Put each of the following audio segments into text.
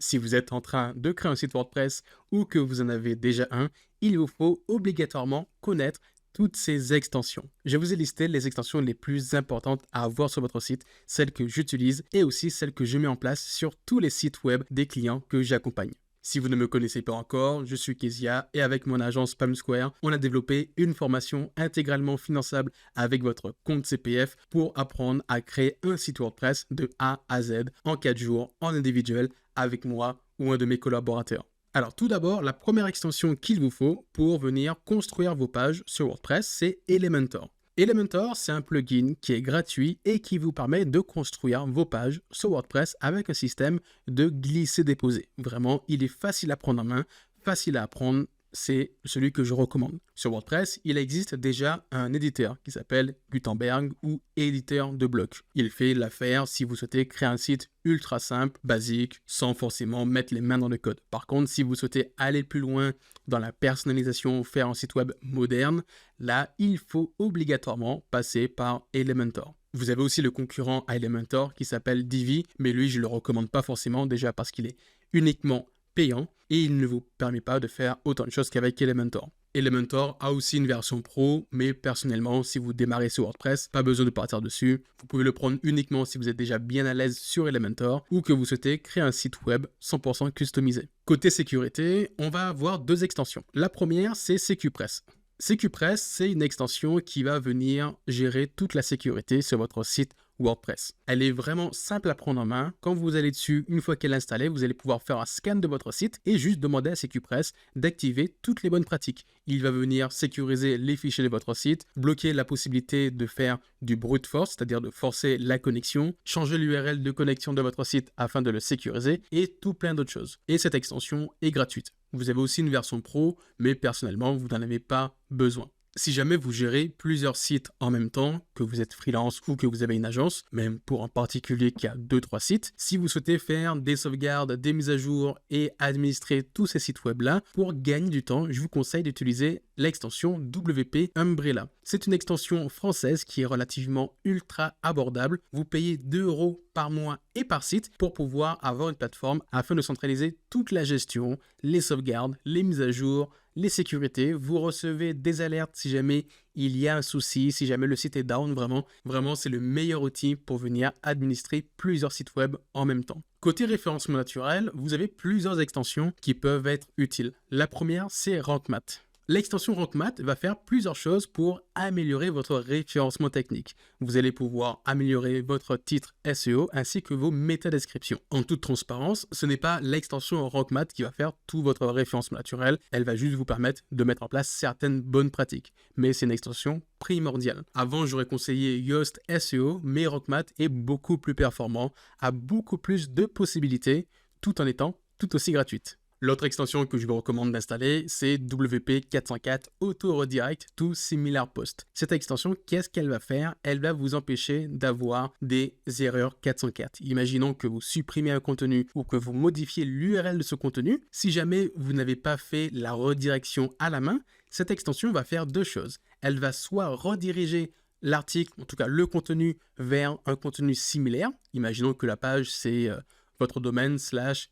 Si vous êtes en train de créer un site WordPress ou que vous en avez déjà un, il vous faut obligatoirement connaître toutes ces extensions. Je vous ai listé les extensions les plus importantes à avoir sur votre site, celles que j'utilise et aussi celles que je mets en place sur tous les sites web des clients que j'accompagne. Si vous ne me connaissez pas encore, je suis Kezia et avec mon agence Palm Square, on a développé une formation intégralement finançable avec votre compte CPF pour apprendre à créer un site WordPress de A à Z en 4 jours en individuel avec moi ou un de mes collaborateurs. Alors tout d'abord, la première extension qu'il vous faut pour venir construire vos pages sur WordPress, c'est Elementor. Elementor, c'est un plugin qui est gratuit et qui vous permet de construire vos pages sur WordPress avec un système de glisser-déposer. Vraiment, il est facile à prendre en main, facile à apprendre. C'est celui que je recommande. Sur WordPress, il existe déjà un éditeur qui s'appelle Gutenberg ou éditeur de blocs. Il fait l'affaire si vous souhaitez créer un site ultra simple, basique, sans forcément mettre les mains dans le code. Par contre, si vous souhaitez aller plus loin dans la personnalisation, faire un site web moderne, là, il faut obligatoirement passer par Elementor. Vous avez aussi le concurrent à Elementor qui s'appelle Divi, mais lui, je ne le recommande pas forcément déjà parce qu'il est uniquement payant et il ne vous permet pas de faire autant de choses qu'avec Elementor. Elementor a aussi une version pro, mais personnellement, si vous démarrez sur WordPress, pas besoin de partir dessus. Vous pouvez le prendre uniquement si vous êtes déjà bien à l'aise sur Elementor ou que vous souhaitez créer un site web 100% customisé. Côté sécurité, on va avoir deux extensions. La première, c'est SecuPress. SecuPress, c'est une extension qui va venir gérer toute la sécurité sur votre site WordPress. Elle est vraiment simple à prendre en main. Quand vous allez dessus, une fois qu'elle est installée, vous allez pouvoir faire un scan de votre site et juste demander à SecuPress d'activer toutes les bonnes pratiques. Il va venir sécuriser les fichiers de votre site, bloquer la possibilité de faire du brute force, c'est-à-dire de forcer la connexion, changer l'URL de connexion de votre site afin de le sécuriser et tout plein d'autres choses. Et cette extension est gratuite. Vous avez aussi une version pro, mais personnellement, vous n'en avez pas besoin. Si jamais vous gérez plusieurs sites en même temps, que vous êtes freelance ou que vous avez une agence, même pour un particulier qui a 2-3 sites, si vous souhaitez faire des sauvegardes, des mises à jour et administrer tous ces sites web-là, pour gagner du temps, je vous conseille d'utiliser l'extension WP Umbrella. C'est une extension française qui est relativement ultra abordable. Vous payez 2 € par mois et par site pour pouvoir avoir une plateforme afin de centraliser toute la gestion, les sauvegardes, les mises à jour, les sécurités. Vous recevez des alertes si jamais il y a un souci, si jamais le site est down, vraiment c'est le meilleur outil pour venir administrer plusieurs sites web en même temps. Côté référencement naturel, vous avez plusieurs extensions qui peuvent être utiles. La première, c'est RankMath. L'extension RankMath va faire plusieurs choses pour améliorer votre référencement technique. Vous allez pouvoir améliorer votre titre SEO ainsi que vos métadescriptions. En toute transparence, ce n'est pas l'extension RankMath qui va faire tout votre référencement naturel. Elle va juste vous permettre de mettre en place certaines bonnes pratiques. Mais c'est une extension primordiale. Avant, j'aurais conseillé Yoast SEO, mais RankMath est beaucoup plus performant, a beaucoup plus de possibilités, tout en étant tout aussi gratuite. L'autre extension que je vous recommande d'installer, c'est WP404 Auto Redirect to Similar Post. Cette extension, qu'est-ce qu'elle va faire? Elle va vous empêcher d'avoir des erreurs 404. Imaginons que vous supprimez un contenu ou que vous modifiez l'URL de ce contenu. Si jamais vous n'avez pas fait la redirection à la main, cette extension va faire deux choses. Elle va soit rediriger l'article, en tout cas le contenu, vers un contenu similaire. Imaginons que la page, c'est votre domaine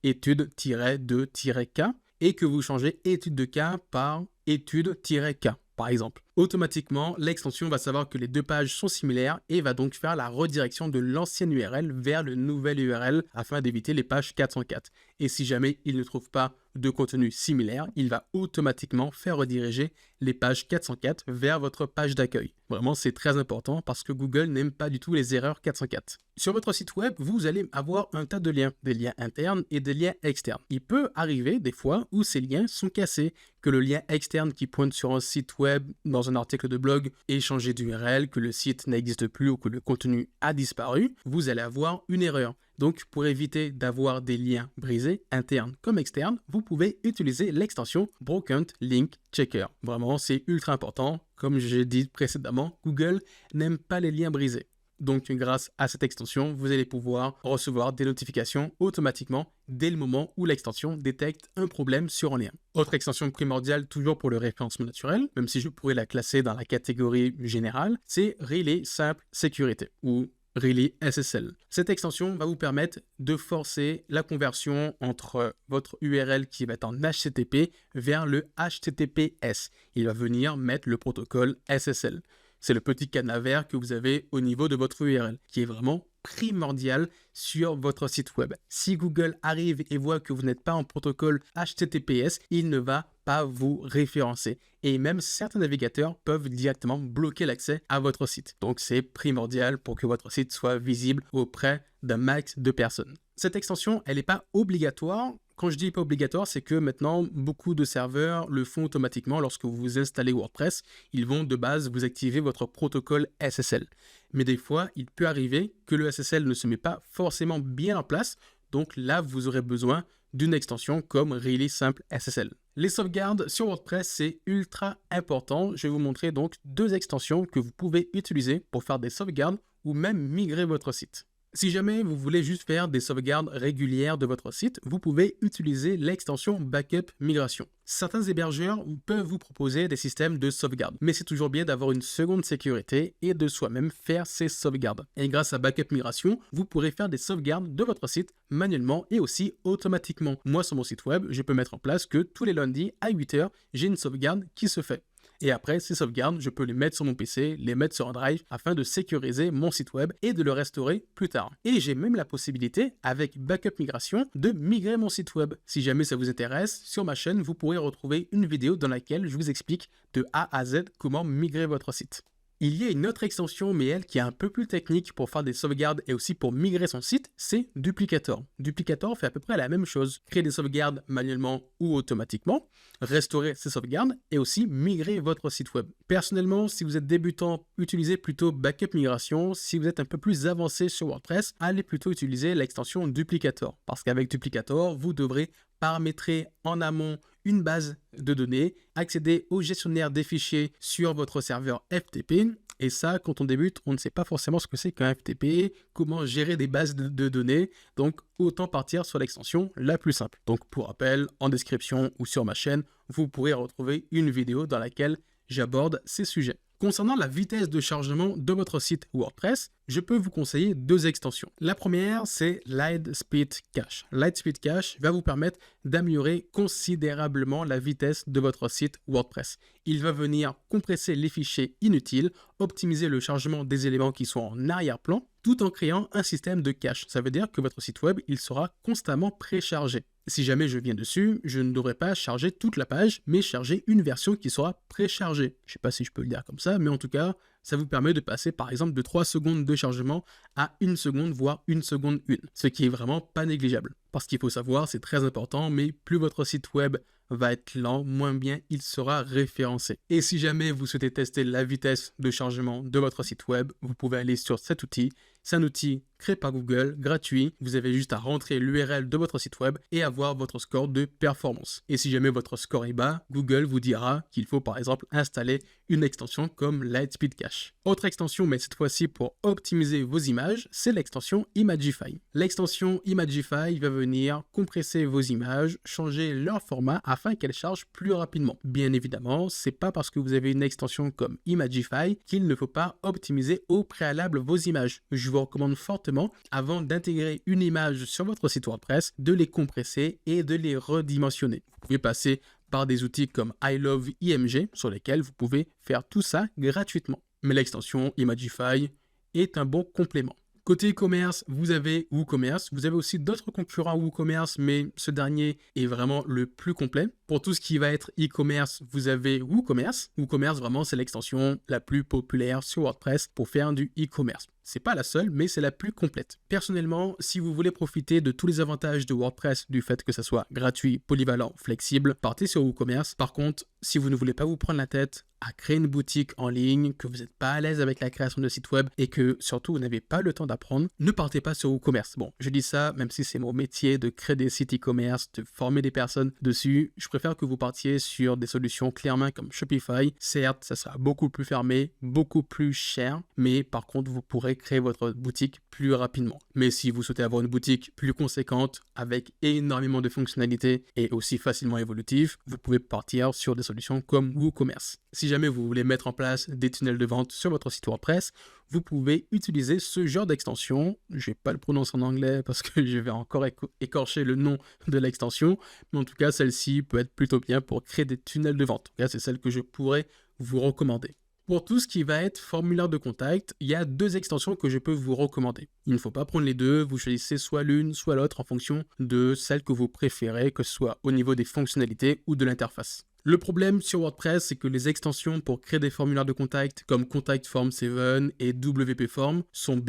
/étude-de-k et que vous changez étude de cas par étude-k, par exemple. Automatiquement, l'extension va savoir que les deux pages sont similaires et va donc faire la redirection de l'ancienne URL vers le nouvel URL afin d'éviter les pages 404. Et si jamais il ne trouve pas de contenu similaire, il va automatiquement faire rediriger les pages 404 vers votre page d'accueil. Vraiment, c'est très important parce que Google n'aime pas du tout les erreurs 404. Sur votre site web, vous allez avoir un tas de liens, des liens internes et des liens externes. Il peut arriver des fois où ces liens sont cassés, que le lien externe qui pointe sur un site web dans un article de blog ait changé d'URL, que le site n'existe plus ou que le contenu a disparu, vous allez avoir une erreur. Donc, pour éviter d'avoir des liens brisés, internes comme externes, vous pouvez utiliser l'extension Broken Link Checker. Vraiment, c'est ultra important. Comme j'ai dit précédemment, Google n'aime pas les liens brisés. Donc, grâce à cette extension, vous allez pouvoir recevoir des notifications automatiquement dès le moment où l'extension détecte un problème sur un lien. Autre extension primordiale, toujours pour le référencement naturel, même si je pourrais la classer dans la catégorie générale, c'est Relay Simple Sécurité ou Really SSL. Cette extension va vous permettre de forcer la conversion entre votre URL qui va être en HTTP vers le HTTPS. Il va venir mettre le protocole SSL. C'est le petit cadenas vert que vous avez au niveau de votre URL, qui est vraiment primordial sur votre site web. Si Google arrive et voit que vous n'êtes pas en protocole HTTPS, il ne va pas vous référencer. Et même certains navigateurs peuvent directement bloquer l'accès à votre site. Donc c'est primordial pour que votre site soit visible auprès d'un max de personnes. Cette extension, elle n'est pas obligatoire. Quand je dis pas obligatoire, c'est que maintenant, beaucoup de serveurs le font automatiquement lorsque vous installez WordPress. Ils vont de base vous activer votre protocole SSL. Mais des fois, il peut arriver que le SSL ne se met pas forcément bien en place. Donc là, vous aurez besoin d'une extension comme Really Simple SSL. Les sauvegardes sur WordPress, c'est ultra important. Je vais vous montrer donc 2 extensions que vous pouvez utiliser pour faire des sauvegardes ou même migrer votre site. Si jamais vous voulez juste faire des sauvegardes régulières de votre site, vous pouvez utiliser l'extension Backup Migration. Certains hébergeurs peuvent vous proposer des systèmes de sauvegarde, mais c'est toujours bien d'avoir une seconde sécurité et de soi-même faire ces sauvegardes. Et grâce à Backup Migration, vous pourrez faire des sauvegardes de votre site manuellement et aussi automatiquement. Moi, sur mon site web, je peux mettre en place que tous les lundis à 8 h, j'ai une sauvegarde qui se fait. Et après, ces sauvegardes, je peux les mettre sur mon PC, les mettre sur un drive afin de sécuriser mon site web et de le restaurer plus tard. Et j'ai même la possibilité, avec Backup Migration, de migrer mon site web. Si jamais ça vous intéresse, sur ma chaîne, vous pourrez retrouver une vidéo dans laquelle je vous explique de A à Z comment migrer votre site. Il y a une autre extension, mais elle qui est un peu plus technique pour faire des sauvegardes et aussi pour migrer son site, c'est Duplicator. Duplicator fait à peu près la même chose. Créer des sauvegardes manuellement ou automatiquement, restaurer ces sauvegardes et aussi migrer votre site web. Personnellement, si vous êtes débutant, utilisez plutôt Backup Migration. Si vous êtes un peu plus avancé sur WordPress, allez plutôt utiliser l'extension Duplicator. Parce qu'avec Duplicator, vous devrez paramétrer en amont une base de données, accéder au gestionnaire des fichiers sur votre serveur FTP. Et ça, quand on débute, on ne sait pas forcément ce que c'est qu'un FTP, comment gérer des bases de données. Donc, autant partir sur l'extension la plus simple. Donc, pour rappel, en description ou sur ma chaîne, vous pourrez retrouver une vidéo dans laquelle j'aborde ces sujets. Concernant la vitesse de chargement de votre site WordPress, je peux vous conseiller 2 extensions. La première, c'est Lightspeed Cache. Lightspeed Cache va vous permettre d'améliorer considérablement la vitesse de votre site WordPress. Il va venir compresser les fichiers inutiles, optimiser le chargement des éléments qui sont en arrière-plan, tout en créant un système de cache. Ça veut dire que votre site web, il sera constamment préchargé. Si jamais je viens dessus, je ne devrais pas charger toute la page, mais charger une version qui sera préchargée. Je ne sais pas si je peux le dire comme ça, mais en tout cas, ça vous permet de passer par exemple de 3 secondes de chargement à 1 seconde, voire 1 seconde 1, ce qui est vraiment pas négligeable. Parce qu'il faut savoir, c'est très important, mais plus votre site web va être lent, moins bien il sera référencé. Et si jamais vous souhaitez tester la vitesse de chargement de votre site web, vous pouvez aller sur cet outil. C'est un outil créé par Google, gratuit. Vous avez juste à rentrer l'URL de votre site web et avoir votre score de performance. Et si jamais votre score est bas, Google vous dira qu'il faut par exemple installer une extension comme Lightspeed Cache. Autre extension, mais cette fois-ci pour optimiser vos images, c'est l'extension Imagify. L'extension Imagify va venir compresser vos images, changer leur format afin qu'elles chargent plus rapidement. Bien évidemment, c'est pas parce que vous avez une extension comme Imagify qu'il ne faut pas optimiser au préalable vos images. Je vous recommande fortement, avant d'intégrer une image sur votre site WordPress, de les compresser et de les redimensionner. Vous pouvez passer par des outils comme iLoveIMG sur lesquels vous pouvez faire tout ça gratuitement. Mais l'extension Imagify est un bon complément. Côté e-commerce, vous avez WooCommerce. Vous avez aussi d'autres concurrents WooCommerce, mais ce dernier est vraiment le plus complet. Pour tout ce qui va être e-commerce, vous avez WooCommerce. WooCommerce, vraiment, c'est l'extension la plus populaire sur WordPress pour faire du e-commerce. C'est pas la seule, mais c'est la plus complète. Personnellement, si vous voulez profiter de tous les avantages de WordPress, du fait que ça soit gratuit, polyvalent, flexible, partez sur WooCommerce. Par contre, si vous ne voulez pas vous prendre la tête à créer une boutique en ligne, que vous n'êtes pas à l'aise avec la création de site web et que surtout vous n'avez pas le temps d'apprendre, ne partez pas sur WooCommerce. Bon, je dis ça, même si c'est mon métier de créer des sites e-commerce, de former des personnes dessus, je préfère que vous partiez sur des solutions clés en main comme Shopify. Certes, ça sera beaucoup plus fermé, beaucoup plus cher, mais par contre, vous pourrez pourrez créer votre boutique plus rapidement. Mais si vous souhaitez avoir une boutique plus conséquente avec énormément de fonctionnalités et aussi facilement évolutive, vous pouvez partir sur des solutions comme WooCommerce. Si jamais vous voulez mettre en place des tunnels de vente sur votre site WordPress, vous pouvez utiliser ce genre d'extension. Je ne vais pas le prononcer en anglais parce que je vais encore écorcher le nom de l'extension, mais en tout cas, celle-ci peut être plutôt bien pour créer des tunnels de vente. En tout cas, c'est celle que je pourrais vous recommander. Pour tout ce qui va être formulaire de contact, il y a 2 extensions que je peux vous recommander. Il ne faut pas prendre les deux, vous choisissez soit l'une, soit l'autre en fonction de celle que vous préférez, que ce soit au niveau des fonctionnalités ou de l'interface. Le problème sur WordPress, c'est que les extensions pour créer des formulaires de contact comme Contact Form 7 et WP Form sont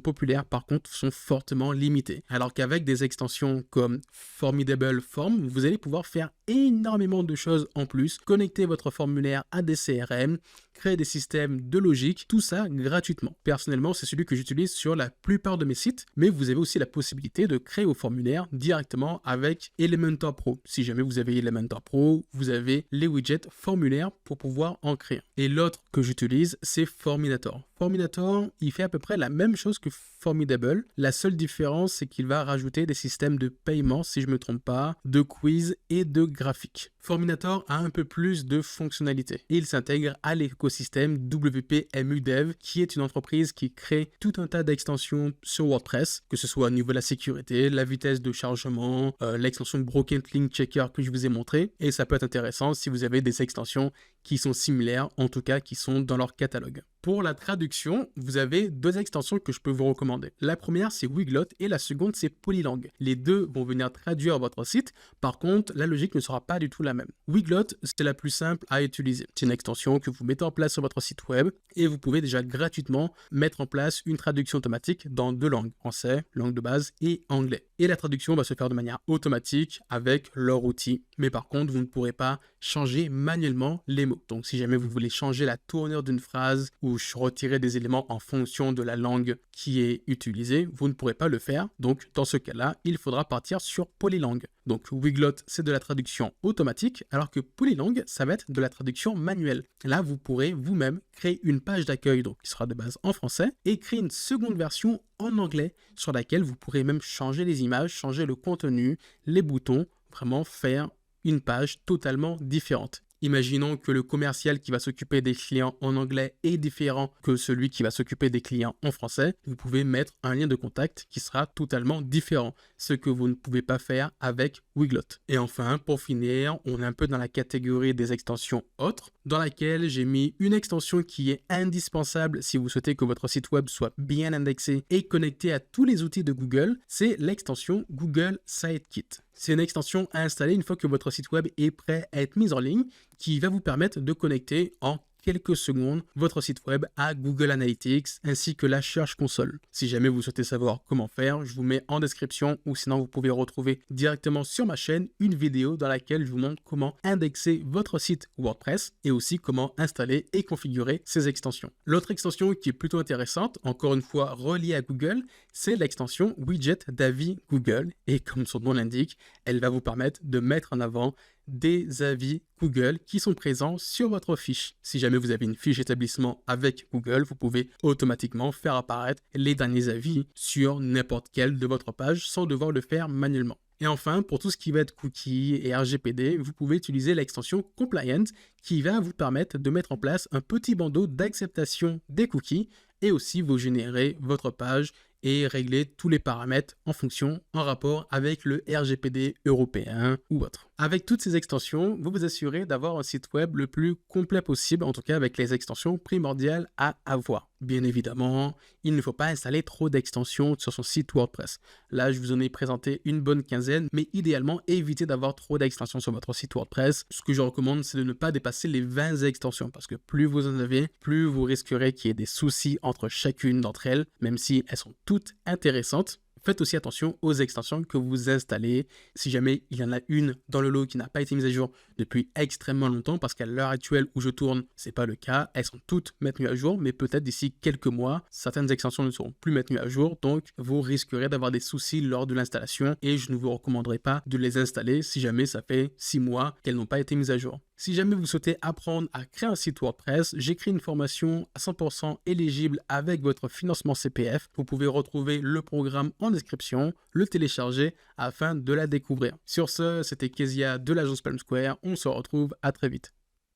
populaires, par contre sont fortement limitées. Alors qu'avec des extensions comme Formidable Form, vous allez pouvoir faire énormément de choses en plus, connecter votre formulaire à des CRM, créer des systèmes de logique, tout ça gratuitement. Personnellement, c'est celui que j'utilise sur la plupart de mes sites, mais vous avez aussi la possibilité de créer vos formulaires directement avec Elementor Pro. Si jamais vous avez Elementor Pro, vous avez les widgets formulaires pour pouvoir en créer. Et l'autre que j'utilise, c'est Forminator. Forminator, il fait à peu près la même chose que Formidable. La seule différence, c'est qu'il va rajouter des systèmes de paiement, si je ne me trompe pas, de quiz et de graphiques. Forminator a un peu plus de fonctionnalités. Il s'intègre à l'écosystème WP MUDev, qui est une entreprise qui crée tout un tas d'extensions sur WordPress, que ce soit au niveau de la sécurité, la vitesse de chargement, l'extension Broken Link Checker que je vous ai montré. Et ça peut être intéressant si vous avez des extensions qui sont similaires, en tout cas qui sont dans leur catalogue. Pour la traduction, vous avez 2 extensions que je peux vous recommander. La première, c'est Weglot et la seconde, c'est Polylang. Les deux vont venir traduire votre site. Par contre, la logique ne sera pas du tout la même. Weglot, c'est la plus simple à utiliser. C'est une extension que vous mettez en place sur votre site web et vous pouvez déjà gratuitement mettre en place une traduction automatique dans 2 langues, français, langue de base et anglais. Et la traduction va se faire de manière automatique avec leur outil. Mais par contre, vous ne pourrez pas changer manuellement les mots. Donc, si jamais vous voulez changer la tournure d'une phrase ou retirer des éléments en fonction de la langue qui est utilisée, vous ne pourrez pas le faire. Donc, dans ce cas-là, il faudra partir sur Polylang. Donc, Weglot, c'est de la traduction automatique, alors que Polylang, ça va être de la traduction manuelle. Là, vous pourrez vous-même créer une page d'accueil, donc qui sera de base en français, et créer une seconde version en anglais, sur laquelle vous pourrez même changer les images, changer le contenu, les boutons, vraiment faire une page totalement différente. Imaginons que le commercial qui va s'occuper des clients en anglais est différent que celui qui va s'occuper des clients en français. Vous pouvez mettre un lien de contact qui sera totalement différent, ce que vous ne pouvez pas faire avec Weglot. Et enfin, pour finir, on est un peu dans la catégorie des extensions autres, dans laquelle j'ai mis une extension qui est indispensable si vous souhaitez que votre site web soit bien indexé et connecté à tous les outils de Google, c'est l'extension Google Sitekit. C'est une extension à installer une fois que votre site web est prêt à être mis en ligne, qui va vous permettre de connecter en quelques secondes votre site web à Google Analytics ainsi que la Search Console. Si jamais vous souhaitez savoir comment faire, je vous mets en description ou sinon vous pouvez retrouver directement sur ma chaîne une vidéo dans laquelle je vous montre comment indexer votre site WordPress et aussi comment installer et configurer ces extensions. L'autre extension qui est plutôt intéressante, encore une fois reliée à Google, c'est l'extension Widget d'avis Google et comme son nom l'indique, elle va vous permettre de mettre en avant des avis Google qui sont présents sur votre fiche. Si jamais vous avez une fiche établissement avec Google, vous pouvez automatiquement faire apparaître les derniers avis sur n'importe quelle de votre page sans devoir le faire manuellement. Et enfin, pour tout ce qui va être cookies et RGPD, vous pouvez utiliser l'extension Compliant qui va vous permettre de mettre en place un petit bandeau d'acceptation des cookies et aussi vous générer votre page et régler tous les paramètres en fonction, en rapport avec le RGPD européen ou autre. Avec toutes ces extensions, vous vous assurez d'avoir un site web le plus complet possible, en tout cas avec les extensions primordiales à avoir. Bien évidemment, il ne faut pas installer trop d'extensions sur son site WordPress. Là, je vous en ai présenté une bonne quinzaine, mais idéalement, évitez d'avoir trop d'extensions sur votre site WordPress. Ce que je recommande, c'est de ne pas dépasser les 20 extensions, parce que plus vous en avez, plus vous risquerez qu'il y ait des soucis entre chacune d'entre elles, même si elles sont toutes intéressantes. Faites aussi attention aux extensions que vous installez. Si jamais il y en a une dans le lot qui n'a pas été mise à jour depuis extrêmement longtemps, parce qu'à l'heure actuelle où je tourne, ce n'est pas le cas. Elles sont toutes maintenues à jour, mais peut-être d'ici quelques mois, certaines extensions ne seront plus maintenues à jour. Donc, vous risquerez d'avoir des soucis lors de l'installation et je ne vous recommanderai pas de les installer si jamais ça fait 6 mois qu'elles n'ont pas été mises à jour. Si jamais vous souhaitez apprendre à créer un site WordPress, j'ai créé une formation à 100% éligible avec votre financement CPF. Vous pouvez retrouver le programme en description, le télécharger afin de la découvrir. Sur ce, c'était Kezia de l'agence Palm Square. On se retrouve à très vite.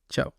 Ciao.